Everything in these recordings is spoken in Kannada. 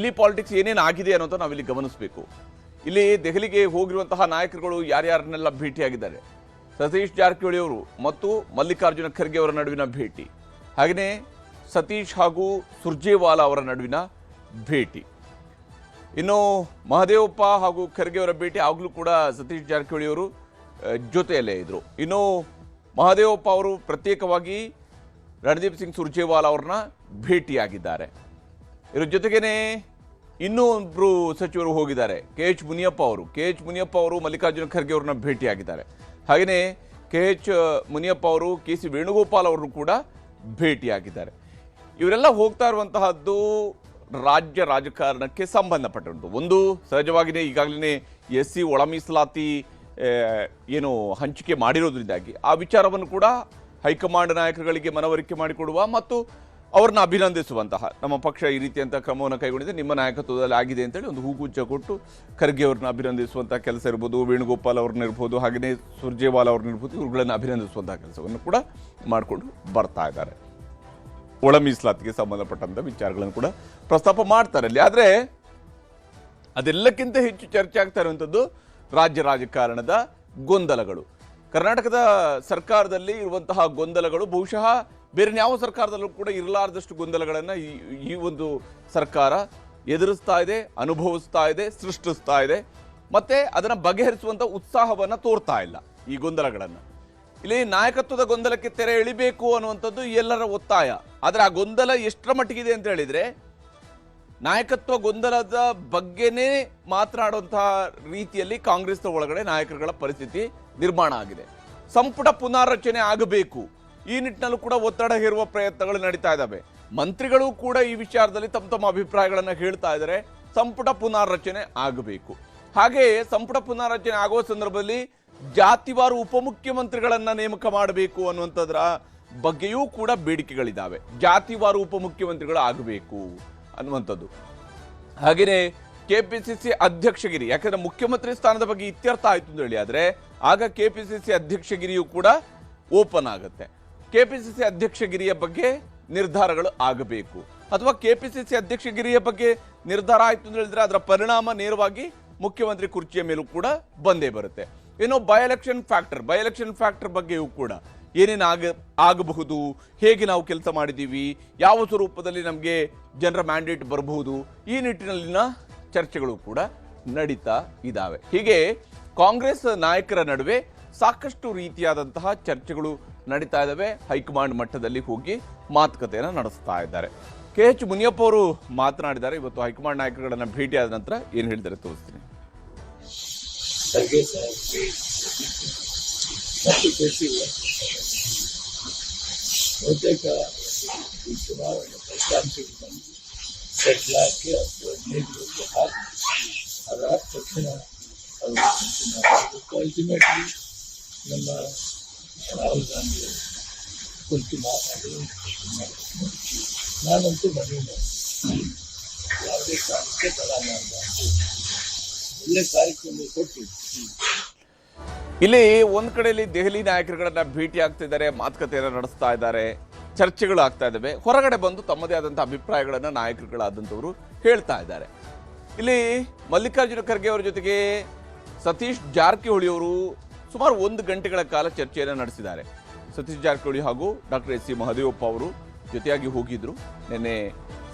ಇಲ್ಲಿ ಪಾಲಿಟಿಕ್ಸ್ ಏನೇನು ಆಗಿದೆ ಅನ್ನೋದು ನಾವಿಲ್ಲಿ ಗಮನಿಸಬೇಕು. ಇಲ್ಲಿ ದೆಹಲಿಗೆ ಹೋಗಿರುವಂತಹ ನಾಯಕರುಗಳು ಯಾರ್ಯಾರನ್ನೆಲ್ಲ ಭೇಟಿಯಾಗಿದ್ದಾರೆ. ಸತೀಶ್ ಜಾರಕಿಹೊಳಿ ಅವರು ಮತ್ತು ಮಲ್ಲಿಕಾರ್ಜುನ ಖರ್ಗೆ ಅವರ ನಡುವಿನ ಭೇಟಿ, ಹಾಗೆಯೇ ಸತೀಶ್ ಹಾಗೂ ಸುರ್ಜೇವಾಲಾ ಅವರ ನಡುವಿನ ಭೇಟಿ. ಇನ್ನು ಮಹದೇವಪ್ಪ ಹಾಗೂ ಖರ್ಗೆ ಅವರ ಭೇಟಿ ಆಗಲೂ ಕೂಡ ಸತೀಶ್ ಜಾರಕಿಹೊಳಿ ಅವರು ಜೊತೆಯಲ್ಲೇ ಇದ್ರು. ಇನ್ನು ಮಹದೇವಪ್ಪ ಅವರು ಪ್ರತ್ಯೇಕವಾಗಿ ರಣದೀಪ್ ಸಿಂಗ್ ಸುರ್ಜೇವಾಲಾ ಅವ್ರನ್ನ ಭೇಟಿಯಾಗಿದ್ದಾರೆ. ಇದರ ಜೊತೆಗೇನೆ ಇನ್ನೂ ಒಬ್ಬರು ಸಚಿವರು ಹೋಗಿದ್ದಾರೆ, KH ಮುನಿಯಪ್ಪ ಅವರು ಮಲ್ಲಿಕಾರ್ಜುನ ಖರ್ಗೆ ಅವ್ರನ್ನ ಭೇಟಿಯಾಗಿದ್ದಾರೆ. ಹಾಗೆಯೇ KH ಮುನಿಯಪ್ಪ ಅವರು KC ವೇಣುಗೋಪಾಲ್ ಅವರು ಕೂಡ ಭೇಟಿಯಾಗಿದ್ದಾರೆ. ಇವರೆಲ್ಲ ಹೋಗ್ತಾ ಇರುವಂತಹದ್ದು ರಾಜ್ಯ ರಾಜಕಾರಣಕ್ಕೆ ಸಂಬಂಧಪಟ್ಟಂತು. ಒಂದು ಸಹಜವಾಗಿಯೇ ಈಗಾಗಲೇ SC ಒಳ ಮೀಸಲಾತಿ ಏನು ಹಂಚಿಕೆ ಮಾಡಿರೋದ್ರಿಂದಾಗಿ ಆ ವಿಚಾರವನ್ನು ಕೂಡ ಹೈಕಮಾಂಡ್ ನಾಯಕರುಗಳಿಗೆ ಮನವರಿಕೆ ಮಾಡಿಕೊಡುವ ಮತ್ತು ಅವ್ರನ್ನ ಅಭಿನಂದಿಸುವಂತಹ, ನಮ್ಮ ಪಕ್ಷ ಈ ರೀತಿಯಂಥ ಕ್ರಮವನ್ನು ಕೈಗೊಂಡಿದೆ, ನಿಮ್ಮ ನಾಯಕತ್ವದಲ್ಲಿ ಆಗಿದೆ ಅಂತೇಳಿ ಒಂದು ಹೂಗುಚ್ಛ ಕೊಟ್ಟು ಖರ್ಗೆ ಅವ್ರನ್ನ ಅಭಿನಂದಿಸುವಂಥ ಕೆಲಸ ಇರ್ಬೋದು, ವೇಣುಗೋಪಾಲ್ ಅವ್ರನ್ನ ಇರ್ಬೋದು, ಹಾಗೆಯೇ ಸುರ್ಜೇವಾಲಾ ಅವ್ರನ್ನ ಇರ್ಬೋದು, ಇವುಗಳನ್ನು ಅಭಿನಂದಿಸುವಂಥ ಕೆಲಸವನ್ನು ಕೂಡ ಮಾಡಿಕೊಂಡು ಬರ್ತಾ ಇದ್ದಾರೆ. ಒಳ ಮೀಸಲಾತಿಗೆ ಸಂಬಂಧಪಟ್ಟಂಥ ವಿಚಾರಗಳನ್ನು ಕೂಡ ಪ್ರಸ್ತಾಪ ಮಾಡ್ತಾರೆ ಅಲ್ಲಿ. ಆದರೆ ಅದೆಲ್ಲಕ್ಕಿಂತ ಹೆಚ್ಚು ಚರ್ಚೆ ಆಗ್ತಾ ಇರುವಂಥದ್ದು ರಾಜ್ಯ ರಾಜಕಾರಣದ ಗೊಂದಲಗಳು. ಕರ್ನಾಟಕದ ಸರ್ಕಾರದಲ್ಲಿ ಇರುವಂತಹ ಗೊಂದಲಗಳು ಬಹುಶಃ ಬೇರೆ ಯಾವ ಸರ್ಕಾರದಲ್ಲೂ ಕೂಡ ಇರಲಾರದಷ್ಟು ಗೊಂದಲಗಳನ್ನು ಈ ಒಂದು ಸರ್ಕಾರ ಎದುರಿಸ್ತಾ ಇದೆ, ಅನುಭವಿಸ್ತಾ ಇದೆ, ಸೃಷ್ಟಿಸ್ತಾ ಇದೆ. ಮತ್ತೆ ಅದನ್ನು ಬಗೆಹರಿಸುವಂಥ ಉತ್ಸಾಹವನ್ನು ತೋರ್ತಾ ಇಲ್ಲ ಈ ಗೊಂದಲಗಳನ್ನು. ಇಲ್ಲಿ ನಾಯಕತ್ವದ ಗೊಂದಲಕ್ಕೆ ತೆರೆ ಎಳಿಬೇಕು ಅನ್ನುವಂಥದ್ದು ಎಲ್ಲರ ಒತ್ತಾಯ. ಆದರೆ ಆ ಗೊಂದಲ ಎಷ್ಟರ ಮಟ್ಟಿಗಿದೆ ಅಂತ ಹೇಳಿದರೆ, ನಾಯಕತ್ವ ಗೊಂದಲದ ಬಗ್ಗೆನೇ ಮಾತನಾಡುವಂತಹ ರೀತಿಯಲ್ಲಿ ಕಾಂಗ್ರೆಸ್ನ ಒಳಗಡೆ ನಾಯಕರುಗಳ ಪರಿಸ್ಥಿತಿ ನಿರ್ಮಾಣ ಆಗಿದೆ. ಸಂಪುಟ ಪುನಾರಚನೆ ಆಗಬೇಕು, ಈ ನಿಟ್ಟಿನಲ್ಲೂ ಕೂಡ ಒತ್ತಡ ಹೇರುವ ಪ್ರಯತ್ನಗಳು ನಡೀತಾ ಇದ್ದಾವೆ. ಮಂತ್ರಿಗಳು ಕೂಡ ಈ ವಿಚಾರದಲ್ಲಿ ತಮ್ಮ ಅಭಿಪ್ರಾಯಗಳನ್ನು ಹೇಳ್ತಾ ಇದ್ದಾರೆ. ಸಂಪುಟ ಪುನಾರಚನೆ ಆಗಬೇಕು. ಹಾಗೆ ಸಂಪುಟ ಪುನಾರಚನೆ ಆಗುವ ಸಂದರ್ಭದಲ್ಲಿ ಜಾತಿವಾರು ಉಪಮುಖ್ಯಮಂತ್ರಿಗಳನ್ನ ನೇಮಕ ಮಾಡಬೇಕು ಅನ್ನುವಂಥದ್ರ ಬಗ್ಗೆಯೂ ಕೂಡ ಬೇಡಿಕೆಗಳಿದ್ದಾವೆ. ಜಾತಿವಾರು ಉಪಮುಖ್ಯಮಂತ್ರಿಗಳು ಆಗಬೇಕು ಅನ್ನುವಂಥದ್ದು. ಹಾಗೆಯೇ KPCC ಅಧ್ಯಕ್ಷಗಿರಿ, ಯಾಕಂದ್ರೆ ಮುಖ್ಯಮಂತ್ರಿ ಸ್ಥಾನದ ಬಗ್ಗೆ ಇತ್ಯರ್ಥ ಆಯ್ತು ಅಂತ ಹೇಳಿ ಆದ್ರೆ ಆಗ KPCC ಅಧ್ಯಕ್ಷಗಿರಿಯು ಕೂಡ ಓಪನ್ ಆಗುತ್ತೆ. KPCC ಅಧ್ಯಕ್ಷಗಿರಿಯ ಬಗ್ಗೆ ನಿರ್ಧಾರಗಳು ಆಗಬೇಕು, ಅಥವಾ KPCC ಅಧ್ಯಕ್ಷಗಿರಿಯ ಬಗ್ಗೆ ನಿರ್ಧಾರ ಆಯ್ತು ಅಂತ ಹೇಳಿದ್ರೆ ಅದರ ಪರಿಣಾಮ ನೇರವಾಗಿ ಮುಖ್ಯಮಂತ್ರಿ ಕುರ್ಚಿಯ ಮೇಲೂ ಕೂಡ ಬಂದೇ ಬರುತ್ತೆ. ಇನ್ನು ಬೈ ಎಲೆಕ್ಷನ್ ಫ್ಯಾಕ್ಟರ್ ಬಗ್ಗೆಯೂ ಕೂಡ ಏನೇನು ಆಗಬಹುದು, ಹೇಗೆ ನಾವು ಕೆಲಸ ಮಾಡಿದ್ದೀವಿ, ಯಾವ ಸ್ವರೂಪದಲ್ಲಿ ನಮಗೆ ಜನರ ಮ್ಯಾಂಡೇಟ್ ಬರಬಹುದು, ಈ ನಿಟ್ಟಿನಲ್ಲಿನ ಚರ್ಚೆಗಳು ಕೂಡ ನಡೀತಾ ಇದ್ದಾವೆ. ಹೀಗೆ ಕಾಂಗ್ರೆಸ್ ನಾಯಕರ ನಡುವೆ ಸಾಕಷ್ಟು ರೀತಿಯಾದಂತಹ ಚರ್ಚೆಗಳು ನಡೀತಾ ಇದ್ದಾವೆ. ಹೈಕಮಾಂಡ್ ಮಟ್ಟದಲ್ಲಿ ಹೋಗಿ ಮಾತುಕತೆಯನ್ನು ನಡೆಸ್ತಾ ಇದ್ದಾರೆ. KH ಮುನಿಯಪ್ಪ ಅವರು ಮಾತನಾಡಿದ್ದಾರೆ. ಇವತ್ತು ಹೈಕಮಾಂಡ್ ನಾಯಕರುಗಳನ್ನ ಭೇಟಿಯಾದ ನಂತರ ಏನು ಹೇಳಿದ್ದಾರೆ ತೋರಿಸ್ತೀನಿ. ಬಹುತೇಕ ಈ ಚುನಾವಣೆ ಫಲಿತಾಂಶಗಳನ್ನು ಸೆಟ್ಲ್ ಹಾಕಿ ಅದಾದ ತಕ್ಷಣ ಅಲ್ಟಿಮೇಟ್ಲಿ ನಮ್ಮ ರಾಹುಲ್ ಗಾಂಧಿ ಕುರಿತು ಮಾತಾಡಿ ನಾನಂತೂ ಮನವಿ ಯಾವುದೇ ಕಾರಣಕ್ಕೆ ತಡ ಮಾಡಬಾರ್ದು, ಒಳ್ಳೆ ಕಾರ್ಯಕ್ರಮ ಕೊಟ್ಟು. ಇಲ್ಲಿ ಒಂದ್ ಕಡೆಯಲ್ಲಿ ದೆಹಲಿ ನಾಯಕರುಗಳನ್ನ ಭೇಟಿ ಆಗ್ತಿದ್ದಾರೆ, ಮಾತುಕತೆಯನ್ನು ನಡೆಸ್ತಾ ಇದ್ದಾರೆ, ಚರ್ಚೆಗಳು ಆಗ್ತಾ ಇದ್ದಾವೆ. ಹೊರಗಡೆ ಬಂದು ತಮ್ಮದೇ ಆದಂತಹ ಅಭಿಪ್ರಾಯಗಳನ್ನ ನಾಯಕರುಗಳಾದಂಥವರು ಹೇಳ್ತಾ ಇದ್ದಾರೆ. ಇಲ್ಲಿ ಮಲ್ಲಿಕಾರ್ಜುನ ಖರ್ಗೆ ಅವರ ಜೊತೆಗೆ ಸತೀಶ್ ಜಾರಕಿಹೊಳಿ ಅವರು ಸುಮಾರು 1 ಗಂಟೆಗಳ ಕಾಲ ಚರ್ಚೆಯನ್ನು ನಡೆಸಿದ್ದಾರೆ. ಸತೀಶ್ ಜಾರಕಿಹೊಳಿ ಹಾಗೂ ಡಾಕ್ಟರ್ SC ಮಹದೇವಪ್ಪ ಅವರು ಜೊತೆಯಾಗಿ ಹೋಗಿದ್ರು ನಿನ್ನೆ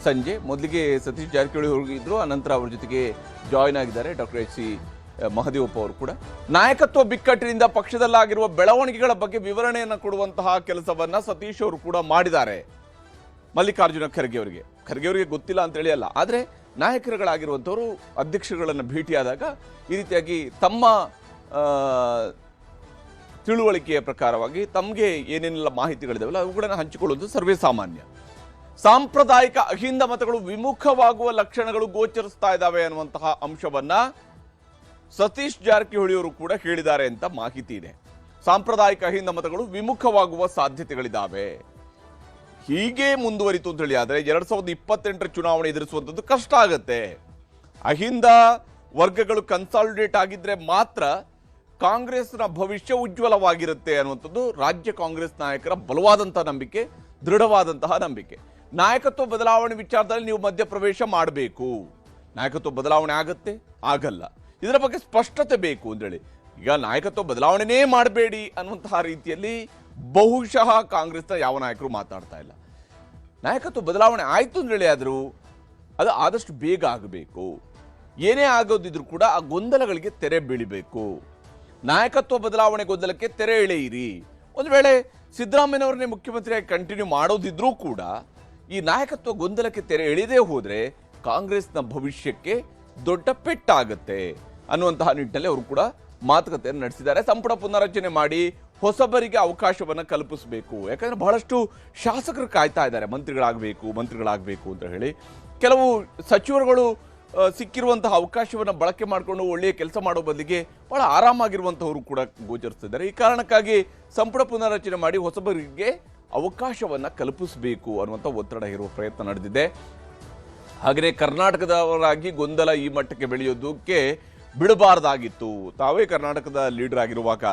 ಸಂಜೆ. ಮೊದಲಿಗೆ ಸತೀಶ್ ಜಾರಕಿಹೊಳಿ ಹೋಗಿದ್ರು, ಅನಂತರ ಅವರ ಜೊತೆಗೆ ಜಾಯಿನ್ ಆಗಿದ್ದಾರೆ ಡಾಕ್ಟರ್ SC ಮಹದೇವಪ್ಪ ಅವರು ಕೂಡ. ನಾಯಕತ್ವ ಬಿಕ್ಕಟ್ಟಿನಿಂದ ಪಕ್ಷದಲ್ಲಾಗಿರುವ ಬೆಳವಣಿಗೆಗಳ ಬಗ್ಗೆ ವಿವರಣೆಯನ್ನು ಕೊಡುವಂತಹ ಕೆಲಸವನ್ನ ಸತೀಶ್ ಅವರು ಕೂಡ ಮಾಡಿದ್ದಾರೆ. ಮಲ್ಲಿಕಾರ್ಜುನ ಖರ್ಗೆ ಅವರಿಗೆ ಗೊತ್ತಿಲ್ಲ ಅಂತ ಹೇಳಿ ಅಲ್ಲ, ಆದರೆ ನಾಯಕರುಗಳಾಗಿರುವಂಥವರು ಅಧ್ಯಕ್ಷರುಗಳನ್ನು ಭೇಟಿಯಾದಾಗ ಈ ರೀತಿಯಾಗಿ ತಮ್ಮ ತಿಳುವಳಿಕೆಯ ಪ್ರಕಾರವಾಗಿ ತಮಗೆ ಏನೇನೆಲ್ಲ ಮಾಹಿತಿಗಳಿದಾವಲ್ಲ ಅವುಗಳನ್ನು ಹಂಚಿಕೊಳ್ಳುವುದು ಸರ್ವೇ ಸಾಮಾನ್ಯ. ಸಾಂಪ್ರದಾಯಿಕ ಅಹಿಂದ ಮತಗಳು ವಿಮುಖವಾಗುವ ಲಕ್ಷಣಗಳು ಗೋಚರಿಸ್ತಾ ಇದ್ದಾವೆ ಅನ್ನುವಂತಹ ಅಂಶವನ್ನ ಸತೀಶ್ ಜಾರಕಿಹೊಳಿ ಅವರು ಕೂಡ ಹೇಳಿದ್ದಾರೆ ಅಂತ ಮಾಹಿತಿ ಇದೆ. ಸಾಂಪ್ರದಾಯಿಕ ಅಹಿಂದ ಮತಗಳು ವಿಮುಖವಾಗುವ ಸಾಧ್ಯತೆಗಳಿದ್ದಾವೆ. ಹೀಗೆ ಮುಂದುವರಿತು ಅಂತ ಹೇಳಿ ಆದರೆ 2028ರ ಚುನಾವಣೆ ಎದುರಿಸುವಂಥದ್ದು ಕಷ್ಟ ಆಗುತ್ತೆ. ಅಹಿಂದ ವರ್ಗಗಳು ಕನ್ಸಾಲಿಡೇಟ್ ಆಗಿದ್ರೆ ಮಾತ್ರ ಕಾಂಗ್ರೆಸ್ನ ಭವಿಷ್ಯ ಉಜ್ವಲವಾಗಿರುತ್ತೆ ಅನ್ನುವಂಥದ್ದು ರಾಜ್ಯ ಕಾಂಗ್ರೆಸ್ ನಾಯಕರ ಬಲವಾದಂತಹ ನಂಬಿಕೆ, ದೃಢವಾದಂತಹ ನಂಬಿಕೆ. ನಾಯಕತ್ವ ಬದಲಾವಣೆ ವಿಚಾರದಲ್ಲಿ ನೀವು ಮಧ್ಯಪ್ರವೇಶ ಮಾಡಬೇಕು. ನಾಯಕತ್ವ ಬದಲಾವಣೆ ಆಗತ್ತೆ, ಆಗಲ್ಲ, ಇದರ ಬಗ್ಗೆ ಸ್ಪಷ್ಟತೆ ಬೇಕು ಅಂತೇಳಿ. ಈಗ ನಾಯಕತ್ವ ಬದಲಾವಣೆನೇ ಮಾಡಬೇಡಿ ಅನ್ನುವಂತಹ ರೀತಿಯಲ್ಲಿ ಬಹುಶಃ ಕಾಂಗ್ರೆಸ್ನ ಯಾವ ನಾಯಕರು ಮಾತಾಡ್ತಾ ಇಲ್ಲ. ನಾಯಕತ್ವ ಬದಲಾವಣೆ ಆಯಿತು ಅಂತೇಳಿ ಆದರೂ ಅದು ಆದಷ್ಟು ಬೇಗ ಆಗಬೇಕು. ಏನೇ ಆಗೋದಿದ್ರು ಕೂಡ ಆ ಗೊಂದಲಗಳಿಗೆ ತೆರೆ ಬೀಳಬೇಕು. ನಾಯಕತ್ವ ಬದಲಾವಣೆ ಗೊಂದಲಕ್ಕೆ ತೆರೆ ಎಳೆಯಿರಿ. ಒಂದು ವೇಳೆ ಸಿದ್ದರಾಮಯ್ಯನವರನ್ನೇ ಮುಖ್ಯಮಂತ್ರಿಯಾಗಿ ಕಂಟಿನ್ಯೂ ಮಾಡೋದಿದ್ರೂ ಕೂಡ ಈ ನಾಯಕತ್ವ ಗೊಂದಲಕ್ಕೆ ತೆರೆ ಎಳೆದೇ ಹೋದರೆ ಕಾಂಗ್ರೆಸ್ನ ಭವಿಷ್ಯಕ್ಕೆ ದೊಡ್ಡ ಪೆಟ್ಟಾಗತ್ತೆ ಅನ್ನುವಂತಹ ನಿಟ್ಟಿನಲ್ಲಿ ಅವರು ಕೂಡ ಮಾತುಕತೆಯನ್ನು ನಡೆಸಿದ್ದಾರೆ. ಸಂಪುಟ ಪುನರಚನೆ ಮಾಡಿ ಹೊಸಬರಿಗೆ ಅವಕಾಶವನ್ನು ಕಲ್ಪಿಸಬೇಕು. ಯಾಕಂದರೆ ಬಹಳಷ್ಟು ಶಾಸಕರು ಕಾಯ್ತಾ ಇದ್ದಾರೆ ಮಂತ್ರಿಗಳಾಗಬೇಕು ಅಂತ ಹೇಳಿ. ಕೆಲವು ಸಚಿವರುಗಳು ಸಿಕ್ಕಿರುವಂತಹ ಅವಕಾಶವನ್ನು ಬಳಕೆ ಮಾಡಿಕೊಂಡು ಒಳ್ಳೆಯ ಕೆಲಸ ಮಾಡೋ ಬದಲಿಗೆ ಬಹಳ ಆರಾಮಾಗಿರುವಂಥವರು ಕೂಡ ಗೋಚರಿಸ್ತಿದ್ದಾರೆ. ಈ ಕಾರಣಕ್ಕಾಗಿ ಸಂಪುಟ ಪುನರಚನೆ ಮಾಡಿ ಹೊಸಬರಿಗೆ ಅವಕಾಶವನ್ನು ಕಲ್ಪಿಸಬೇಕು ಅನ್ನುವಂಥ ಒತ್ತಡ ಇರುವ ಪ್ರಯತ್ನ ನಡೆದಿದೆ. ಹಾಗೆಯೇ ಕರ್ನಾಟಕದವರಾಗಿ ಗೊಂದಲ ಈ ಮಟ್ಟಕ್ಕೆ ಬೆಳೆಯೋದಕ್ಕೆ ಬಿಡಬಾರ್ದಾಗಿತ್ತು. ತಾವೇ ಕರ್ನಾಟಕದ ಲೀಡರ್ ಆಗಿರುವಾಗ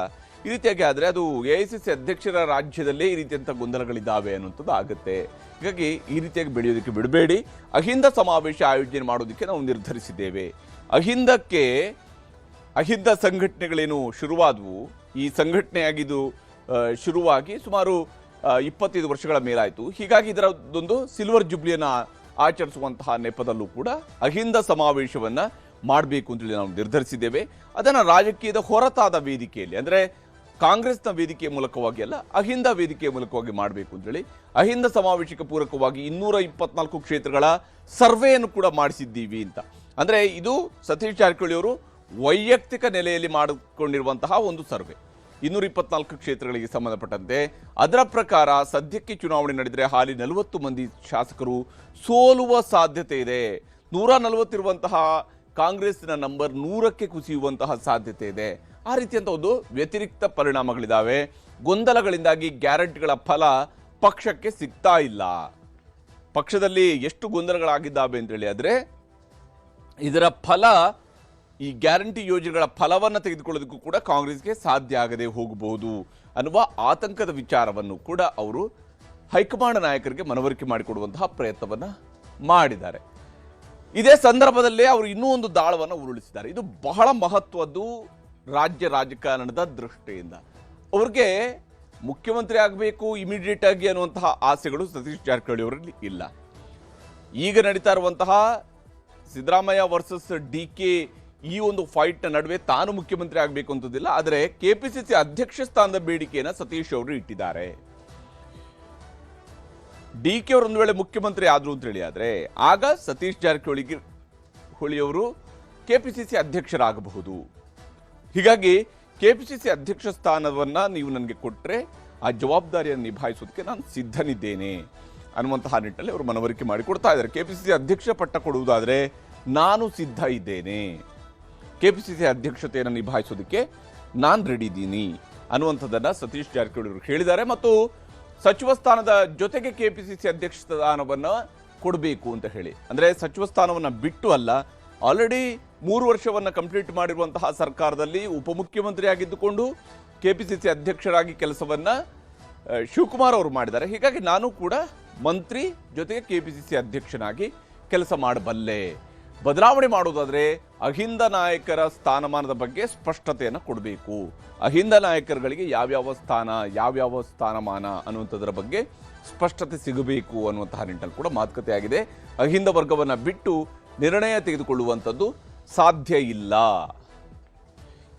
ಈ ರೀತಿಯಾಗಿ ಆದರೆ ಅದು AICC ಅಧ್ಯಕ್ಷರ ರಾಜ್ಯದಲ್ಲೇ ಈ ರೀತಿಯಂಥ ಗೊಂದಲಗಳಿದ್ದಾವೆ ಅನ್ನುವಂಥದ್ದು ಆಗುತ್ತೆ. ಹೀಗಾಗಿ ಈ ರೀತಿಯಾಗಿ ಬೆಳೆಯೋದಕ್ಕೆ ಬಿಡಬೇಡಿ. ಅಹಿಂದ ಸಮಾವೇಶ ಆಯೋಜನೆ ಮಾಡೋದಕ್ಕೆ ನಾವು ನಿರ್ಧರಿಸಿದ್ದೇವೆ. ಅಹಿಂದ ಸಂಘಟನೆಗಳೇನು ಶುರುವಾದವು, ಈ ಸಂಘಟನೆಯಾಗಿದ್ದು ಶುರುವಾಗಿ ಸುಮಾರು 25 ವರ್ಷಗಳ ಮೇಲಾಯಿತು. ಹೀಗಾಗಿ ಇದರದೊಂದು ಸಿಲ್ವರ್ ಜುಬ್ಲಿಯನ್ನು ಆಚರಿಸುವಂತಹ ನೆಪದಲ್ಲೂ ಕೂಡ ಅಹಿಂದ ಸಮಾವೇಶವನ್ನು ಮಾಡಬೇಕು ಅಂತೇಳಿ ನಾವು ನಿರ್ಧರಿಸಿದ್ದೇವೆ. ಅದನ್ನು ರಾಜಕೀಯದ ಹೊರತಾದ ವೇದಿಕೆಯಲ್ಲಿ, ಅಂದರೆ ಕಾಂಗ್ರೆಸ್ನ ವೇದಿಕೆಯ ಮೂಲಕವಾಗಿ ಅಲ್ಲ, ಅಹಿಂದ ವೇದಿಕೆಯ ಮೂಲಕವಾಗಿ ಮಾಡಬೇಕು ಅಂತೇಳಿ ಅಹಿಂದ ಸಮಾವೇಶಕ್ಕೆ ಪೂರಕವಾಗಿ 224 ಕ್ಷೇತ್ರಗಳ ಸರ್ವೆಯನ್ನು ಕೂಡ ಮಾಡಿಸಿದ್ದೀವಿ ಅಂತ. ಅಂದರೆ ಇದು ಸತೀಶ್ ಜಾರಕಿಹೊಳಿ ಅವರು ವೈಯಕ್ತಿಕ ನೆಲೆಯಲ್ಲಿ ಮಾಡಿಕೊಂಡಿರುವಂತಹ ಒಂದು ಸರ್ವೆ. 224 ಕ್ಷೇತ್ರಗಳಿಗೆ ಸಂಬಂಧಪಟ್ಟಂತೆ ಅದರ ಪ್ರಕಾರ ಸದ್ಯಕ್ಕೆ ಚುನಾವಣೆ ನಡೆದರೆ ಹಾಲಿ 40 ಮಂದಿ ಶಾಸಕರು ಸೋಲುವ ಸಾಧ್ಯತೆ ಇದೆ. 140 ಇರುವಂತಹ ಕಾಂಗ್ರೆಸ್ನ ನಂಬರ್ 100ಕ್ಕೆ ಕುಸಿಯುವಂತಹ ಸಾಧ್ಯತೆ ಇದೆ. ಆ ರೀತಿಯಂಥ ಒಂದು ವ್ಯತಿರಿಕ್ತ ಪರಿಣಾಮಗಳಿದ್ದಾವೆ. ಗೊಂದಲಗಳಿಂದಾಗಿ ಗ್ಯಾರಂಟಿಗಳ ಫಲ ಪಕ್ಷಕ್ಕೆ ಸಿಗ್ತಾ ಇಲ್ಲ. ಪಕ್ಷದಲ್ಲಿ ಎಷ್ಟು ಗೊಂದಲಗಳಾಗಿದ್ದಾವೆ ಅಂತೇಳಿ ಆದರೆ ಇದರ ಫಲ, ಈ ಗ್ಯಾರಂಟಿ ಯೋಜನೆಗಳ ಫಲವನ್ನು ತೆಗೆದುಕೊಳ್ಳೋದಕ್ಕೂ ಕೂಡ ಕಾಂಗ್ರೆಸ್ಗೆ ಸಾಧ್ಯ ಆಗದೆ ಹೋಗಬಹುದು ಅನ್ನುವ ಆತಂಕದ ವಿಚಾರವನ್ನು ಕೂಡ ಅವರು ಹೈಕಮಾಂಡ್ ನಾಯಕರಿಗೆ ಮನವರಿಕೆ ಮಾಡಿಕೊಡುವಂತಹ ಪ್ರಯತ್ನವನ್ನು ಮಾಡಿದ್ದಾರೆ. ಇದೇ ಸಂದರ್ಭದಲ್ಲೇ ಅವರು ಇನ್ನೂ ಒಂದು ದಾಳವನ್ನು ಉರುಳಿಸಿದ್ದಾರೆ. ಇದು ಬಹಳ ಮಹತ್ವದ್ದು ರಾಜ್ಯ ರಾಜಕಾರಣದ ದೃಷ್ಟಿಯಿಂದ. ಅವ್ರಿಗೆ ಮುಖ್ಯಮಂತ್ರಿ ಆಗಬೇಕು ಇಮಿಡಿಯೇಟ್ ಆಗಿ ಅನ್ನುವಂತಹ ಆಸೆಗಳು ಸತೀಶ್ ಜಾರಕಿಹೊಳಿ ಅವರಲ್ಲಿ ಇಲ್ಲ. ಈಗ ನಡೀತಾ ಇರುವಂತಹ ಸಿದ್ದರಾಮಯ್ಯ ವರ್ಸಸ್ DK ಈ ಒಂದು ಫೈಟ್ನ ನಡುವೆ ತಾನು ಮುಖ್ಯಮಂತ್ರಿ ಆಗಬೇಕು ಅಂತದಿಲ್ಲ. ಆದರೆ KPCC ಅಧ್ಯಕ್ಷ ಸ್ಥಾನದ ಬೇಡಿಕೆಯನ್ನು ಸತೀಶ್ ಅವರು ಇಟ್ಟಿದ್ದಾರೆ. DK ಅವರು ಒಂದು ವೇಳೆ ಮುಖ್ಯಮಂತ್ರಿ ಆದ್ರು ಅಂತ ಹೇಳಿ ಆದರೆ ಆಗ ಸತೀಶ್ ಜಾರಕಿಹೊಳಿ ಅವರು KPCC ಅಧ್ಯಕ್ಷರಾಗಬಹುದು. ಹೀಗಾಗಿ KPCC ಅಧ್ಯಕ್ಷ ಸ್ಥಾನವನ್ನು ನೀವು ನನಗೆ ಕೊಟ್ಟರೆ ಆ ಜವಾಬ್ದಾರಿಯನ್ನು ನಿಭಾಯಿಸೋದಕ್ಕೆ ನಾನು ಸಿದ್ಧನಿದ್ದೇನೆ ಅನ್ನುವಂತಹ ನಿಟ್ಟಿನಲ್ಲಿ ಅವರು ಮನವರಿಕೆ ಮಾಡಿಕೊಡ್ತಾ ಇದ್ದಾರೆ. KPCC ಅಧ್ಯಕ್ಷ ಪಟ್ಟ ಕೊಡುವುದಾದರೆ ನಾನು ಸಿದ್ಧ ಇದ್ದೇನೆ, KPCC ಅಧ್ಯಕ್ಷತೆಯನ್ನು ನಿಭಾಯಿಸೋದಕ್ಕೆ ನಾನು ರೆಡಿ ಇದ್ದೀನಿ ಅನ್ನುವಂಥದ್ದನ್ನು ಸತೀಶ್ ಜಾರಕಿಹೊಳಿ ಅವರು ಹೇಳಿದ್ದಾರೆ. ಮತ್ತು ಸಚಿವ ಸ್ಥಾನದ ಜೊತೆಗೆ KPCC ಅಧ್ಯಕ್ಷ ಸ್ಥಾನವನ್ನು ಕೊಡಬೇಕು ಅಂತ ಹೇಳಿ, ಅಂದರೆ ಸಚಿವ ಸ್ಥಾನವನ್ನು ಬಿಟ್ಟು ಅಲ್ಲ, ಆಲ್ರೆಡಿ 3 ವರ್ಷವನ್ನು ಕಂಪ್ಲೀಟ್ ಮಾಡಿರುವಂತಹ ಸರ್ಕಾರದಲ್ಲಿ ಉಪಮುಖ್ಯಮಂತ್ರಿ ಆಗಿದ್ದುಕೊಂಡು KPCC ಅಧ್ಯಕ್ಷರಾಗಿ ಕೆಲಸವನ್ನು ಶಿವಕುಮಾರ್ ಅವರು ಮಾಡಿದ್ದಾರೆ. ಹೀಗಾಗಿ ನಾನು ಕೂಡ ಮಂತ್ರಿ ಜೊತೆಗೆ KPCC ಅಧ್ಯಕ್ಷನಾಗಿ ಕೆಲಸ ಮಾಡಬಲ್ಲೆ. ಬದಲಾವಣೆ ಮಾಡೋದಾದರೆ ಅಹಿಂದ ನಾಯಕರ ಸ್ಥಾನಮಾನದ ಬಗ್ಗೆ ಸ್ಪಷ್ಟತೆಯನ್ನು ಕೊಡಬೇಕು. ಅಹಿಂದ ನಾಯಕರುಗಳಿಗೆ ಯಾವ್ಯಾವ ಸ್ಥಾನಮಾನ ಅನ್ನುವಂಥದ್ರ ಬಗ್ಗೆ ಸ್ಪಷ್ಟತೆ ಸಿಗಬೇಕು ಅನ್ನುವಂತಹ ನಿಟ್ಟಿನಲ್ಲಿ ಕೂಡ ಮಾತುಕತೆ ಆಗಿದೆ. ಅಹಿಂದ ವರ್ಗವನ್ನು ಬಿಟ್ಟು ನಿರ್ಣಯ ತೆಗೆದುಕೊಳ್ಳುವಂಥದ್ದು ಸಾಧ್ಯ ಇಲ್ಲ.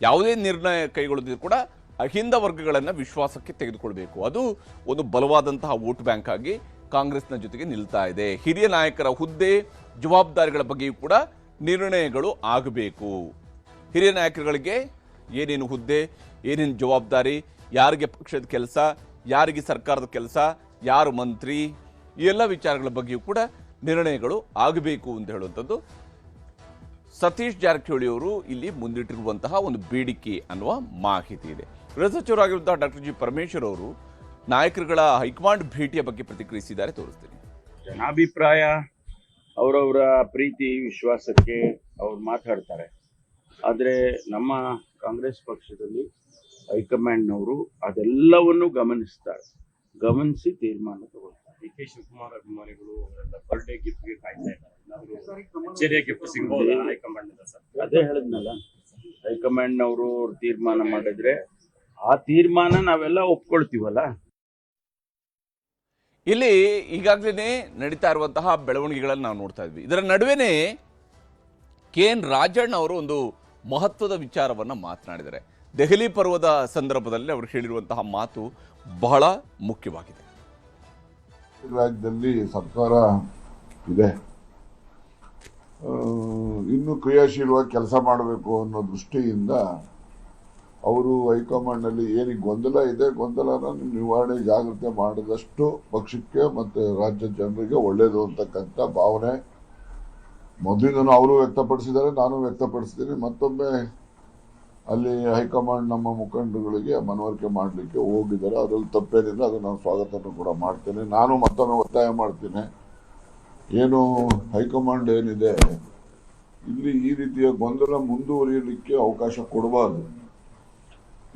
ಯಾವುದೇ ನಿರ್ಣಯ ಕೈಗೊಳ್ಳದಿದ್ರು ಕೂಡ ಅಹಿಂದ ವರ್ಗಗಳನ್ನು ವಿಶ್ವಾಸಕ್ಕೆ ತೆಗೆದುಕೊಳ್ಬೇಕು. ಅದು ಒಂದು ಬಲವಾದಂತಹ ವೋಟ್ ಬ್ಯಾಂಕ್ ಆಗಿ ಕಾಂಗ್ರೆಸ್ನ ಜೊತೆಗೆ ನಿಲ್ತಾ ಇದೆ. ಹಿರಿಯ ನಾಯಕರ ಹುದ್ದೆ ಜವಾಬ್ದಾರಿಗಳ ಬಗ್ಗೆಯೂ ಕೂಡ ನಿರ್ಣಯಗಳು ಆಗಬೇಕು. ಹಿರಿಯ ನಾಯಕರುಗಳಿಗೆ ಏನೇನು ಹುದ್ದೆ, ಏನೇನು ಜವಾಬ್ದಾರಿ, ಯಾರಿಗೆ ಪಕ್ಷದ ಕೆಲಸ, ಯಾರಿಗೆ ಸರ್ಕಾರದ ಕೆಲಸ, ಯಾರು ಮಂತ್ರಿ, ಈ ಎಲ್ಲ ವಿಚಾರಗಳ ಬಗ್ಗೆಯೂ ಕೂಡ ನಿರ್ಣಯಗಳು ಆಗಬೇಕು ಅಂತ ಹೇಳುವಂಥದ್ದು ಸತೀಶ್ ಜಾರಕಿಹೊಳಿ ಅವರು ಇಲ್ಲಿ ಮುಂದಿಟ್ಟಿರುವಂತಹ ಒಂದು ಬೇಡಿಕೆ ಅನ್ನುವ ಮಾಹಿತಿ ಇದೆ. ಗೃಹ ಸಚಿವರಾಗಿರುವಂತಹ ಡಾಕ್ಟರ್ G. ಪರಮೇಶ್ವರ್ ಅವರು ನಾಯಕರುಗಳ ಹೈಕಮಾಂಡ್ ಭೇಟಿಯ ಬಗ್ಗೆ ಪ್ರತಿಕ್ರಿಯಿಸಿದ್ದಾರೆ, ತೋರಿಸ್ತೀನಿ. ಜನಾಭಿಪ್ರಾಯ ಅವರವರ ಪ್ರೀತಿ ವಿಶ್ವಾಸಕ್ಕೆ ಅವ್ರು ಮಾತಾಡ್ತಾರೆ. ಆದರೆ ನಮ್ಮ ಕಾಂಗ್ರೆಸ್ ಪಕ್ಷದಲ್ಲಿ ಹೈಕಮಾಂಡ್ನವರು ಅದೆಲ್ಲವನ್ನು ಗಮನಿಸಿ ತೀರ್ಮಾನ ತಗೊಳ್ತಾರೆ. ಡಿ ಕೆ ಶಿವಕುಮಾರ್ ಅಭಿಮಾನಿಗಳು ಅವರೆಲ್ಲ ಬರ್ಡೇ ಗಿಫ್ಟ್ಗೆ ಕಾಯ್ತಾ ಇದ್ದಾರೆ. ಅಚ್ಚರಿಯ ಗಿಫ್ಟ್ ಸಿಗ್ಬೋದಾ ಹೈಕಮಾಂಡ್ ಸರ್? ಅದೇ ಹೇಳಿದ್ನಲ್ಲ, ಹೈಕಮಾಂಡ್ನವರು ತೀರ್ಮಾನ ಮಾಡಿದ್ರೆ ಆ ತೀರ್ಮಾನ ನಾವೆಲ್ಲ ಒಪ್ಕೊಳ್ತೀವಲ್ಲ. ಇಲ್ಲಿ ಈಗಾಗಲೇ ನಡೀತಾ ಇರುವಂತಹ ಬೆಳವಣಿಗೆಗಳನ್ನು ನಾವು ನೋಡ್ತಾ ಇದ್ವಿ. ಇದರ ನಡುವೆನೇ KN ರಾಜಣ್ಣ ಅವರು ಒಂದು ಮಹತ್ವದ ವಿಚಾರವನ್ನು ಮಾತನಾಡಿದ್ದಾರೆ. ದೆಹಲಿ ಪರ್ವದ ಸಂದರ್ಭದಲ್ಲಿ ಅವರು ಹೇಳಿರುವಂತಹ ಮಾತು ಬಹಳ ಮುಖ್ಯವಾಗಿದೆ. ರಾಜ್ಯದಲ್ಲಿ ಸರ್ಕಾರ ಇದೆ, ಇನ್ನೂ ಕ್ರಿಯಾಶೀಲವಾಗಿ ಕೆಲಸ ಮಾಡಬೇಕು ಅನ್ನೋ ದೃಷ್ಟಿಯಿಂದ ಅವರು ಹೈಕಮಾಂಡ್ನಲ್ಲಿ ಏನಿಗೆ ಗೊಂದಲ ಇದೆ, ಗೊಂದಲನ ನಿವಾರಣೆ ಜಾಗ್ರತೆ ಮಾಡಿದಷ್ಟು ಪಕ್ಷಕ್ಕೆ ಮತ್ತು ರಾಜ್ಯ ಜನರಿಗೆ ಒಳ್ಳೆಯದು ಅಂತಕ್ಕಂಥ ಭಾವನೆ ಮೊದಲಿಂದನೂ ಅವರು ವ್ಯಕ್ತಪಡಿಸಿದ್ದಾರೆ, ನಾನು ವ್ಯಕ್ತಪಡಿಸ್ತೀನಿ. ಮತ್ತೊಮ್ಮೆ ಅಲ್ಲಿ ಹೈಕಮಾಂಡ್ ನಮ್ಮ ಮುಖಂಡರುಗಳಿಗೆ ಮನವರಿಕೆ ಮಾಡಲಿಕ್ಕೆ ಹೋಗಿದ್ದಾರೆ. ಅದರಲ್ಲಿ ತಪ್ಪೇನಿಲ್ಲ, ಅದು ನಾನು ಸ್ವಾಗತವನ್ನು ಕೂಡ ಮಾಡ್ತೇನೆ. ನಾನು ಮತ್ತೊಮ್ಮೆ ಒತ್ತಾಯ ಮಾಡ್ತೀನಿ, ಏನು ಹೈಕಮಾಂಡ್ ಏನಿದೆ ಇಲ್ಲಿ ಈ ರೀತಿಯ ಗೊಂದಲ ಮುಂದುವರಿಯಲಿಕ್ಕೆ ಅವಕಾಶ ಕೊಡಬಾರ್ದು.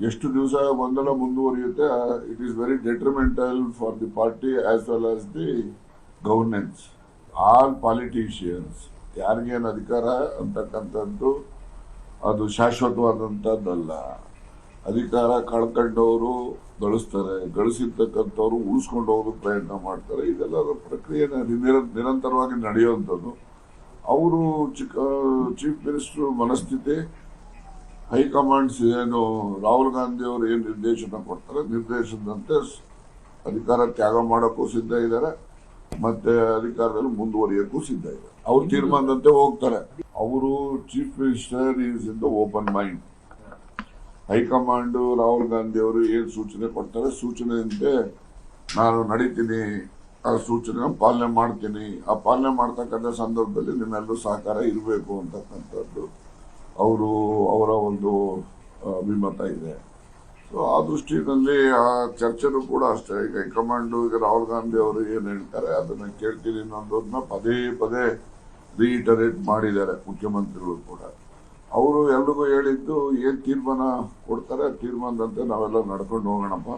ಎಷ್ಟು ದಿವಸ ಗೊಂದಲ ಮುಂದುವರಿಯುತ್ತೆ, it is very detrimental for the party as well as the governance. All politicians ಯಾರಿಗೇನು ಅಧಿಕಾರ ಅಂತಕ್ಕಂಥದ್ದು ಅದು ಶಾಶ್ವತವಾದಂಥದ್ದಲ್ಲ. ಅಧಿಕಾರ ಕಳ್ಕೊಂಡವರು ಗಳಿಸ್ತಾರೆ, ಗಳಿಸಿರ್ತಕ್ಕಂಥವ್ರು ಉಳಿಸ್ಕೊಂಡು ಹೋಗೋದಕ್ಕೆ ಪ್ರಯತ್ನ ಮಾಡ್ತಾರೆ. ಇದೆಲ್ಲ ಪ್ರಕ್ರಿಯೆ ನಿರಂತರವಾಗಿ ನಡೆಯುವಂಥದ್ದು. ಅವರು ಚೀಫ್ ಮಿನಿಸ್ಟರ್ ಮನಸ್ಥಿತಿ, ಹೈಕಮಾಂಡ್ಸ್ ಏನು ರಾಹುಲ್ ಗಾಂಧಿ ಅವರು ಏನು ನಿರ್ದೇಶನ ಕೊಡ್ತಾರೆ, ನಿರ್ದೇಶನದಂತೆ ಅಧಿಕಾರ ತ್ಯಾಗ ಮಾಡೋಕ್ಕೂ ಸಿದ್ಧ ಇದ್ದಾರೆ, ಮತ್ತೆ ಅಧಿಕಾರದಲ್ಲಿ ಮುಂದುವರಿಯೋಕ್ಕೂ ಸಿದ್ಧ ಇದೆ. ಅವ್ರ ತೀರ್ಮಾನದಂತೆ ಹೋಗ್ತಾರೆ. ಅವರು chief minister is in the open mind. High command Rahul Gandhi ಅವರು ಏನು ಸೂಚನೆ ಕೊಡ್ತಾರೆ, ಸೂಚನೆಯಂತೆ ನಾನು ನಡೀತೀನಿ, ಆ ಸೂಚನೆ ಪಾಲನೆ ಮಾಡ್ತೀನಿ. ಆ ಪಾಲನೆ ಮಾಡ್ತಕ್ಕಂಥ ಸಂದರ್ಭದಲ್ಲಿ ನಿಮ್ಮೆಲ್ಲರೂ ಸಹಕಾರ ಇರಬೇಕು ಅಂತಕ್ಕಂಥದ್ದು ಅವರ ಒಂದು ಅಭಿಮತ ಇದೆ. ಸೊ ಆ ದೃಷ್ಟಿಯಲ್ಲಿ ಆ ಚರ್ಚೆನೂ ಕೂಡ ಅಷ್ಟೇ. ಈಗ ಹೈಕಮಾಂಡ್ ಈಗ ರಾಹುಲ್ ಗಾಂಧಿ ಅವರು ಏನು ಹೇಳ್ತಾರೆ ಅದನ್ನ ಕೇಳ್ತೀನಿ ಅನ್ನೋದನ್ನ ಪದೇ ಪದೇ ರೀಟರೇಟ್ ಮಾಡಿದ್ದಾರೆ ಮುಖ್ಯಮಂತ್ರಿಗಳು ಕೂಡ. ಅವರು ಎಲ್ರಿಗೂ ಹೇಳಿದ್ದು ಏನು ತೀರ್ಮಾನ ಕೊಡ್ತಾರೆ ಆ ತೀರ್ಮಾನದಂತೆ ನಾವೆಲ್ಲ ನಡ್ಕೊಂಡು ಹೋಗೋಣಪ್ಪ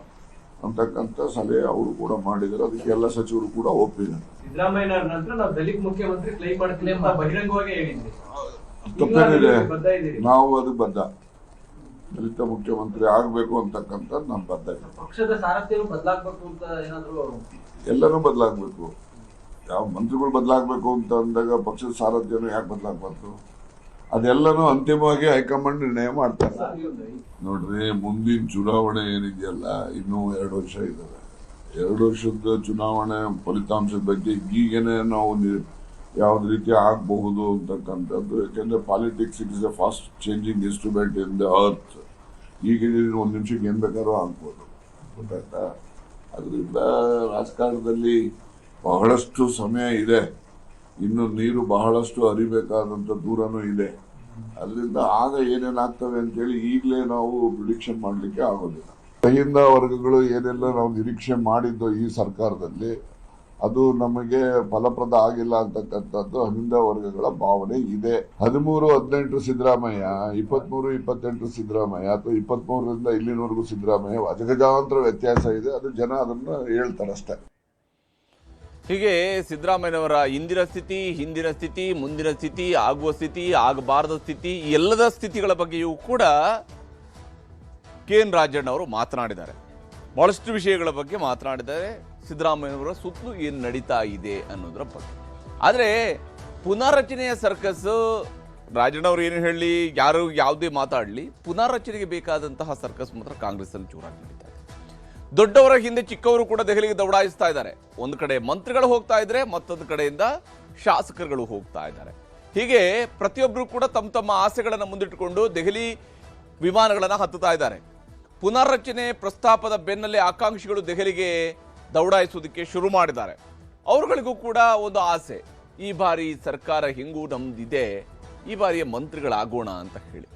ಅಂತಕ್ಕಂಥ ಸಲಹೆ ಅವರು ಕೂಡ ಮಾಡಿದ್ದಾರೆ. ಅದಕ್ಕೆ ಎಲ್ಲ ಸಚಿವರು ಕೂಡ ಒಪ್ಪಿದ್ದಾರೆ. ಸಿದ್ದರಾಮಯ್ಯ ನಂತರ ನಾವು ದಲಿತ ಮುಖ್ಯಮಂತ್ರಿ ಕ್ಲೈಮ್ ಮಾಡ್ತೀನಿ ಅಂತ ಬಹಿರಂಗವಾಗಿ ಹೇಳಿದ್ವಿ. ತಪ್ಪೇನಿದೆ, ನಾವು ಅದಕ್ಕೆ ಬದ್ಧ. ದಲಿತ ಮುಖ್ಯಮಂತ್ರಿ ಆಗಬೇಕು ಅಂತಕ್ಕಂಥದ್ದು ನಮ್ಮ ಬದ್ಧ ಇದೆ. ಪಕ್ಷದ ಸಾರಥ್ಯನು ಬದಲಾಗಬೇಕು ಅಂತ ಏನಾದ್ರು ಎಲ್ಲರೂ ಬದಲಾಗಬೇಕು. ಯಾವ ಮಂತ್ರಿಗಳು ಬದಲಾಗಬೇಕು ಅಂತ ಅಂದಾಗ ಪಕ್ಷದ ಸಾರಥ್ಯನು ಯಾಕೆ ಬದಲಾಗಬಾರ್ದು? ಅದೆಲ್ಲನೂ ಅಂತಿಮವಾಗಿ ಹೈಕಮಾಂಡ್ ನಿರ್ಣಯ ಮಾಡ್ತಾರೆ. ನೋಡ್ರಿ, ಮುಂದಿನ ಚುನಾವಣೆ ಏನಿದೆಯಲ್ಲ ಇನ್ನೂ 2 ವರ್ಷ ಇದ್ದಾವೆ. 2 ವರ್ಷದ ಚುನಾವಣೆ ಫಲಿತಾಂಶದ ಬಗ್ಗೆ ಈಗೇನೆ ನಾವು ಯಾವ್ದು ರೀತಿ ಆಗಬಹುದು ಅಂತಕ್ಕಂಥದ್ದು. ಯಾಕೆಂದ್ರೆ politics it is a fast changing instrument in the earth. ಈಗ 1 ನಿಮಿಷಕ್ಕೆ ಏನ್ ಬೇಕಾದ್ರೂ ಆಗ್ಬೋದು, ಗೊತ್ತಾಯ್ತಾ? ಅದರಿಂದ ರಾಜಕಾರಣದಲ್ಲಿ ಬಹಳಷ್ಟು ಸಮಯ ಇದೆ, ಇನ್ನು ನೀರು ಬಹಳಷ್ಟು ಹರಿಬೇಕಾದಂಥ ದೂರನೂ ಇದೆ. ಅದರಿಂದ ಆಗ ಏನೇನಾಗ್ತವೆ ಅಂತೇಳಿ ಈಗಲೇ ನಾವು ಪ್ರಿಡಿಕ್ಷನ್ ಮಾಡಲಿಕ್ಕೆ ಆಗೋದಿಲ್ಲ. ಕೈಯಿಂದ ವರ್ಗಗಳು ಏನೆಲ್ಲ ನಾವು ನಿರೀಕ್ಷೆ ಮಾಡಿದ್ದು ಈ ಸರ್ಕಾರದಲ್ಲಿ ಅದು ನಮಗೆ ಫಲಪ್ರದ ಆಗಿಲ್ಲ ಅಂತಕ್ಕಂಥದ್ದು ಹಿಂದ ವರ್ಗಗಳ ಭಾವನೆ ಇದೆ. 13-18 ಸಿದ್ದರಾಮಯ್ಯ, 23-28 ಸಿದ್ದರಾಮಯ್ಯ, ಅಥವಾ 23ರಿಂದ ಇಲ್ಲಿನವರೆಗೂ ಸಿದ್ದರಾಮಯ್ಯ, ಅಜಗಜಾಂತರ ವ್ಯತ್ಯಾಸ ಇದೆ. ಅದು ಜನ ಅದನ್ನ ಹೇಳ್ತಾರೆ ಅಷ್ಟೇ. ಹೀಗೆ ಸಿದ್ದರಾಮಯ್ಯನವರ ಇಂದಿನ ಸ್ಥಿತಿ, ಹಿಂದಿನ ಸ್ಥಿತಿ, ಮುಂದಿನ ಸ್ಥಿತಿ, ಆಗುವ ಸ್ಥಿತಿ, ಆಗಬಾರದ ಸ್ಥಿತಿ, ಎಲ್ಲದ ಸ್ಥಿತಿಗಳ ಬಗ್ಗೆಯೂ ಕೂಡ KN ರಾಜಣ್ಣ ಅವರು ಮಾತನಾಡಿದ್ದಾರೆ. ಬಹಳಷ್ಟು ವಿಷಯಗಳ ಬಗ್ಗೆ ಮಾತನಾಡಿದ್ದಾರೆ. ಸಿದ್ದರಾಮಯ್ಯನವರ ಸುತ್ತಲೂ ಏನು ನಡೀತಾ ಇದೆ ಅನ್ನೋದರ ಬಗ್ಗೆ. ಆದರೆ ಪುನರ್ರಚನೆಯ ಸರ್ಕಸ್, ರಾಜಣ್ಣ ಅವರು ಏನು ಹೇಳಲಿ, ಯಾರು ಯಾವುದೇ ಮಾತಾಡಲಿ, ಪುನರ್ರಚನೆಗೆ ಬೇಕಾದಂತಹ ಸರ್ಕಸ್ ಮಾತ್ರ ಕಾಂಗ್ರೆಸ್ಸಲ್ಲಿ ಜೋರಾಗಿ ನಡೀತಾ ಇದೆ. ದೊಡ್ಡವರ ಹಿಂದೆ ಚಿಕ್ಕವರು ಕೂಡ ದೆಹಲಿಗೆ ದೌಡಾಯಿಸ್ತಾ ಇದ್ದಾರೆ. ಒಂದು ಕಡೆ ಮಂತ್ರಿಗಳು ಹೋಗ್ತಾ ಇದ್ರೆ, ಮತ್ತೊಂದು ಕಡೆಯಿಂದ ಶಾಸಕರುಗಳು ಹೋಗ್ತಾ ಇದ್ದಾರೆ. ಹೀಗೆ ಪ್ರತಿಯೊಬ್ಬರು ಕೂಡ ತಮ್ಮ ತಮ್ಮ ಆಸೆಗಳನ್ನು ಮುಂದಿಟ್ಟುಕೊಂಡು ದೆಹಲಿ ವಿಮಾನಗಳನ್ನು ಹತ್ತುತ್ತಾ ಇದ್ದಾರೆ. ಪುನರ್ರಚನೆ ಪ್ರಸ್ತಾಪದ ಬೆನ್ನಲ್ಲೇ ಆಕಾಂಕ್ಷಿಗಳು ದೆಹಲಿಗೆ ದೌಡಾಯಿಸುವುದಕ್ಕೆ ಶುರು ಮಾಡಿದ್ದಾರೆ. ಅವರುಗಳಿಗೂ ಕೂಡ ಒಂದು ಆಸೆ, ಈ ಬಾರಿ ಸರ್ಕಾರ ಹೆಂಗೂ ನಮ್ದಿದೆ, ಈ ಬಾರಿಯ ಮಂತ್ರಿಗಳಾಗೋಣ ಅಂತ ಹೇಳಿ.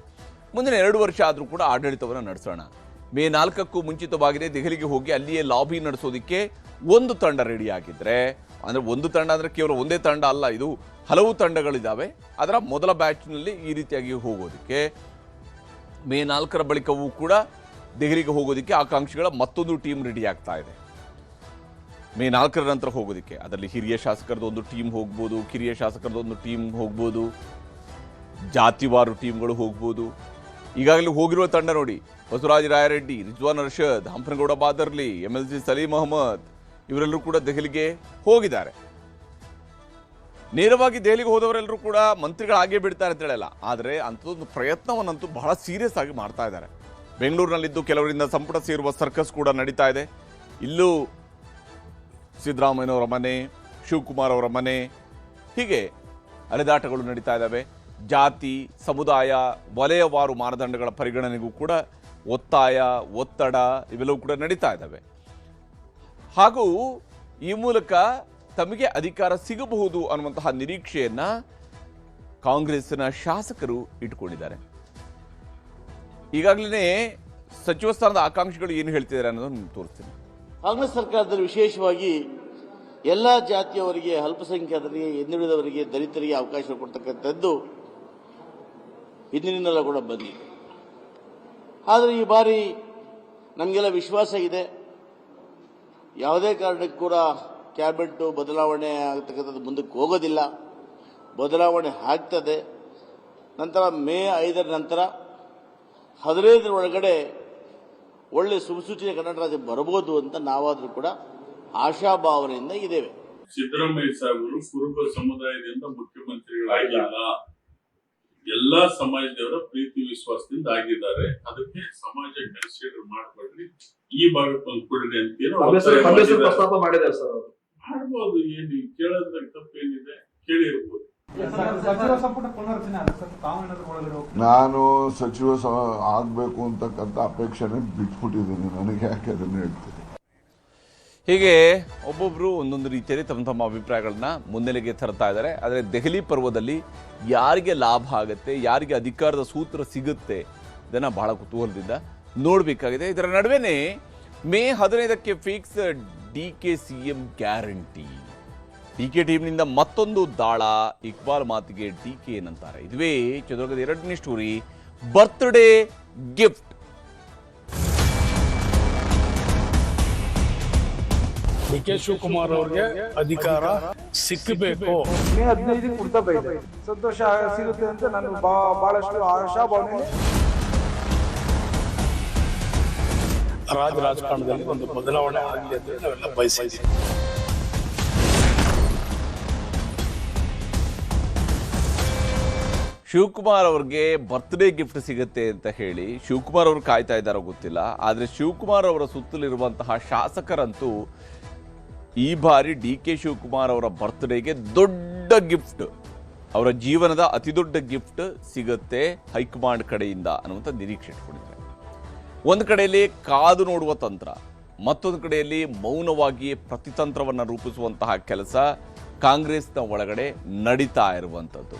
ಮುಂದಿನ 2 ವರ್ಷ ಆದರೂ ಕೂಡ ಆಡಳಿತವನ್ನು ನಡೆಸೋಣ. ಮೇ 4ಕ್ಕೂ ಮುಂಚಿತವಾಗಿಯೇ ದೆಹಲಿಗೆ ಹೋಗಿ ಅಲ್ಲಿಯೇ ಲಾಬಿ ನಡೆಸೋದಕ್ಕೆ ಒಂದು ತಂಡ ರೆಡಿಯಾಗಿದ್ದರೆ, ಅಂದರೆ ಒಂದು ತಂಡ ಅಂದರೆ ಕೇವಲ ಒಂದೇ ತಂಡ ಅಲ್ಲ, ಇದು ಹಲವು ತಂಡಗಳಿದ್ದಾವೆ. ಅದರ ಮೊದಲ ಬ್ಯಾಚ್ನಲ್ಲಿ ಈ ರೀತಿಯಾಗಿ ಹೋಗೋದಕ್ಕೆ, ಮೇ 4ರ ಬಳಿಕವೂ ಕೂಡ ದೆಹಲಿಗೆ ಹೋಗೋದಕ್ಕೆ ಆಕಾಂಕ್ಷಿಗಳ ಮತ್ತೊಂದು ಟೀಮ್ ರೆಡಿ ಆಗ್ತಾ ಇದೆ. ಮೇ 4ರ ನಂತರ ಹೋಗೋದಕ್ಕೆ. ಅದರಲ್ಲಿ ಹಿರಿಯ ಶಾಸಕರದ್ದು ಒಂದು ಟೀಮ್ ಹೋಗ್ಬೋದು, ಕಿರಿಯ ಶಾಸಕರದ್ದು ಒಂದು ಟೀಮ್ ಹೋಗ್ಬೋದು, ಜಾತಿವಾರು ಟೀಮ್ಗಳು ಹೋಗ್ಬೋದು. ಈಗಾಗಲೇ ಹೋಗಿರುವ ತಂಡ ನೋಡಿ, ಬಸವರಾಜ ರಾಯರೆಡ್ಡಿ, ರಿಜ್ವಾನ್ ಅರ್ಷದ್, ಹಂಪನಗೌಡ ಬಾದರ್ಲಿ, MLC ಸಲೀಂ ಅಹಮದ್ ಇವರೆಲ್ಲರೂ ಕೂಡ ದೆಹಲಿಗೆ ಹೋಗಿದ್ದಾರೆ. ನೇರವಾಗಿ ದೆಹಲಿಗೆ ಹೋದವರೆಲ್ಲರೂ ಕೂಡ ಮಂತ್ರಿಗಳಾಗೇ ಬಿಡ್ತಾರೆ ಅಂತ ಹೇಳಲ್ಲ, ಆದರೆ ಅಂಥದ್ದೊಂದು ಪ್ರಯತ್ನವನ್ನಂತೂ ಬಹಳ ಸೀರಿಯಸ್ ಆಗಿ ಮಾಡ್ತಾ ಇದ್ದಾರೆ. ಬೆಂಗಳೂರಿನಲ್ಲಿದ್ದು ಕೆಲವರಿಂದ ಸಂಪುಟ ಸೇರುವ ಸರ್ಕಸ್ ಕೂಡ ನಡೀತಾ ಇದೆ. ಇಲ್ಲೂ ಸಿದ್ದರಾಮಯ್ಯನವರ ಮನೆ, ಶಿವಕುಮಾರ್ ಅವರ ಮನೆ, ಹೀಗೆ ಅಲೆದಾಟಗಳು ನಡೀತಾ ಇದ್ದಾವೆ. ಜಾತಿ, ಸಮುದಾಯ, ವಲಯವಾರು ಮಾನದಂಡಗಳ ಪರಿಗಣನೆಗೂ ಕೂಡ ಒತ್ತಾಯ, ಒತ್ತಡ ಇವೆಲ್ಲವೂ ಕೂಡ ನಡೀತಾ ಇದ್ದಾವೆ. ಹಾಗೂ ಈ ಮೂಲಕ ತಮಗೆ ಅಧಿಕಾರ ಸಿಗಬಹುದು ಅನ್ನುವಂತಹ ನಿರೀಕ್ಷೆಯನ್ನ ಕಾಂಗ್ರೆಸ್ಸಿನ ಶಾಸಕರು ಇಟ್ಕೊಂಡಿದ್ದಾರೆ. ಈಗಾಗಲೇ ಸಚಿವ ಸ್ಥಾನದ ಆಕಾಂಕ್ಷಿಗಳು ಏನು ಹೇಳ್ತಿದ್ದಾರೆ ಅನ್ನೋದನ್ನು ತೋರಿಸ್ತೀನಿ. ಕಾಂಗ್ರೆಸ್ ಸರ್ಕಾರದಲ್ಲಿ ವಿಶೇಷವಾಗಿ ಎಲ್ಲ ಜಾತಿಯವರಿಗೆ, ಅಲ್ಪಸಂಖ್ಯಾತರಿಗೆ, ಹಿಂದುಳಿದವರಿಗೆ, ದಲಿತರಿಗೆ ಅವಕಾಶ ಕೊಡ್ತಕ್ಕಂಥದ್ದು ಹಿಂದಿನಿಂದಲೂ ಕೂಡ ಬಂದಿದೆ. ಆದರೆ ಈ ಬಾರಿ ನಮಗೆಲ್ಲ ವಿಶ್ವಾಸ ಇದೆ, ಯಾವುದೇ ಕಾರಣಕ್ಕೂ ಕೂಡ ಕ್ಯಾಬಿನೆಟ್ ಬದಲಾವಣೆ ಆಗ್ತಕ್ಕಂಥದ್ದು ಮುಂದಕ್ಕೆ ಹೋಗೋದಿಲ್ಲ, ಬದಲಾವಣೆ ಆಗ್ತದೆ. ನಂತರ ಮೇ 5ರ ನಂತರ 15ರ ಒಳಗಡೆ ಒಳ್ಳೆ ಸುಸೂಚಿತ ಕನ್ನಡ ರಾಜ್ಯ ಬರಬಹುದು ಅಂತ ನಾವಾದರೂ ಕೂಡ ಆಶಾಭಾವನೆಯಿಂದ ಇದ್ದೇವೆ. ಸಿದ್ದರಾಮಯ್ಯ ಸಾಹೇಬರು ಕುರುಬ ಸಮುದಾಯದಿಂದ ಮುಖ್ಯಮಂತ್ರಿಗಳಾಗಿಲ್ಲ, ಎಲ್ಲಾ ಸಮಾಜದವರ ಪ್ರೀತಿ ವಿಶ್ವಾಸದಿಂದ ಆಗಿದ್ದಾರೆ. ಅದಕ್ಕೆ ಸಮಾಜ ಕನ್ಸಿಡರ್ ಮಾಡಬೇಡ್ರಿ, ಈ ಭಾಗಕ್ಕೆ ಒಂದು ಕೊಡ್ರಿ ಅಂತ ಪ್ರಸ್ತಾಪ ಮಾಡಿದ್ದಾರೆ ಸರ್. ಮಾಡ್ಬೋದು, ಏನು ಕೇಳೋದ್ರಾಗ ತಪ್ಪೇನಿದೆ, ಕೇಳಿರ್ಬೋದು. ಸಚಿವ ಸಂಪುಟ ಪುನರ್ರಚನೆ ತಾವು ನಾನು ಸಚಿವ ಆಗ್ಬೇಕು ಅಂತಕ್ಕಂಥ ಅಪೇಕ್ಷೆನೆ ಬಿಟ್ಬಿಟ್ಟಿದ್ದೀನಿ. ನನಗೆ ಯಾಕೆ ಅದನ್ನು ಹೇಳ್ತೀನಿ. ಹೀಗೆ ಒಬ್ಬೊಬ್ಬರು ಒಂದೊಂದು ರೀತಿಯಲ್ಲಿ ತಮ್ಮ ತಮ್ಮ ಅಭಿಪ್ರಾಯಗಳನ್ನ ಮುನ್ನೆಲೆಗೆ ತರ್ತಾ ಇದ್ದಾರೆ. ಆದರೆ ದೆಹಲಿ ಪರ್ವದಲ್ಲಿ ಯಾರಿಗೆ ಲಾಭ ಆಗುತ್ತೆ, ಯಾರಿಗೆ ಅಧಿಕಾರದ ಸೂತ್ರ ಸಿಗುತ್ತೆ, ಇದನ್ನು ಬಹಳ ಕುತೂಹಲದಿಂದ ನೋಡಬೇಕಾಗಿದೆ. ಇದರ ನಡುವೆನೇ ಮೇ 15ಕ್ಕೆ fix DK CM guarantee. DK ಟೀಮ್ನಿಂದ ಮತ್ತೊಂದು ದಾಳ. ಇಕ್ಬಾಲ್ ಮಾತಿಗೆ DK ಏನಂತಾರೆ? ಇದುವೇ ಚಿತ್ರದುರ್ಗದ 2ನೇ story, birthday gift. DK Shivakumar ಅವ್ರಿಗೆ ಅಧಿಕಾರ ಸಿಕ್ಕಬೇಕು. ಮೇ 15ಕ್ಕೆ ಕೊಡ್ತಾ ಇದೆ, ಸಂತೋಷ ಸಿಗುತ್ತೆ ಅಂತ ನಾನು ಬಹಳಷ್ಟು ಆಶಾಭಾವನೆ. ರಾಜಕಾರಣದಲ್ಲಿ ಒಂದು ಬದಲಾವಣೆ ಆಗಲಿ ಅಂತ ನಾವೆಲ್ಲ ಬಯಸಿದ್ದೀವಿ. ಶಿವಕುಮಾರ್ ಅವ್ರಿಗೆ ಬರ್ತ್ಡೇ ಗಿಫ್ಟ್ ಸಿಗುತ್ತೆ ಅಂತ ಹೇಳಿ ಶಿವಕುಮಾರ್ ಅವರು ಕಾಯ್ತಾ ಇದ್ದಾರೋ ಗೊತ್ತಿಲ್ಲ. ಆದರೆ ಶಿವಕುಮಾರ್ ಅವರ ಸುತ್ತಲಿರುವಂತಹ ಶಾಸಕರಂತೂ ಈ ಬಾರಿ DK ಶಿವಕುಮಾರ್ ಅವರ ಬರ್ತ್ಡೇಗೆ ದೊಡ್ಡ ಗಿಫ್ಟ್, ಅವರ ಜೀವನದ ಅತಿ ದೊಡ್ಡ ಗಿಫ್ಟ್ ಸಿಗುತ್ತೆ ಹೈಕಮಾಂಡ್ ಕಡೆಯಿಂದ ಅನ್ನುವಂಥ ನಿರೀಕ್ಷೆ ಇಟ್ಕೊಂಡಿದ್ದಾರೆ. ಒಂದು ಕಡೆಯಲ್ಲಿ ಕಾದು ನೋಡುವ ತಂತ್ರ, ಮತ್ತೊಂದು ಕಡೆಯಲ್ಲಿ ಮೌನವಾಗಿಯೇ ಪ್ರತಿತಂತ್ರವನ್ನು ರೂಪಿಸುವಂತಹ ಕೆಲಸ ಕಾಂಗ್ರೆಸ್ನ ಒಳಗಡೆ ನಡೀತಾ ಇರುವಂಥದ್ದು.